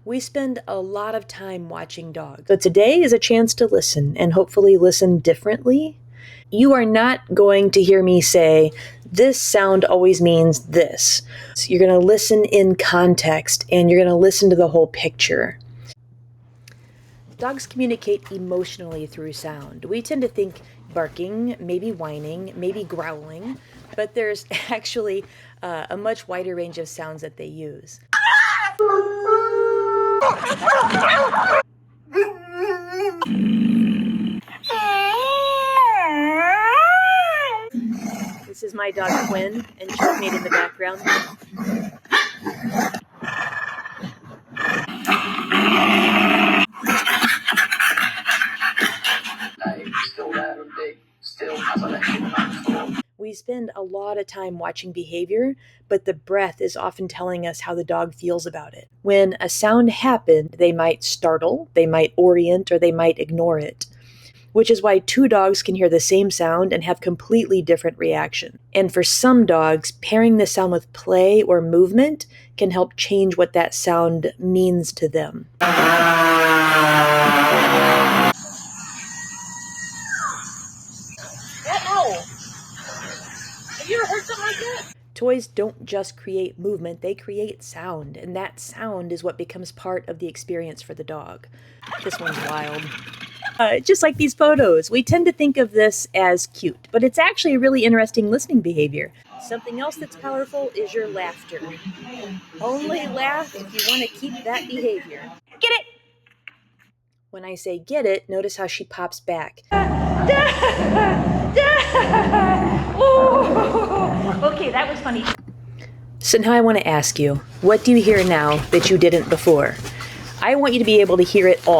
We spend a lot of time watching dogs. So today is a chance to listen and hopefully listen differently. You are not going to hear me say, this sound always means this. So you're going to listen in context and you're going to listen to the whole picture. Dogs communicate emotionally through sound. We tend to think barking, maybe whining, maybe growling, but there's actually a much wider range of sounds that they use. This is my dog Quinn, and she's made in the background. We spend a lot of time watching behavior, but the breath is often telling us how the dog feels about it. When a sound happened, they might startle, they might orient, or they might ignore it, which is why two dogs can hear the same sound and have completely different reaction. And for some dogs, pairing the sound with play or movement can help change what that sound means to them. Have you ever heard something like that? Toys don't just create movement, they create sound, and that sound is what becomes part of the experience for the dog. This one's wild. Just like these photos, we tend to think of this as cute, but it's actually a really interesting listening behavior. Something else that's powerful is your laughter. Only laugh if you want to keep that behavior. Get it! When I say get it, notice how she pops back. Okay, that was funny. So now I want to ask you, what do you hear now that you didn't before? I want you to be able to hear it all.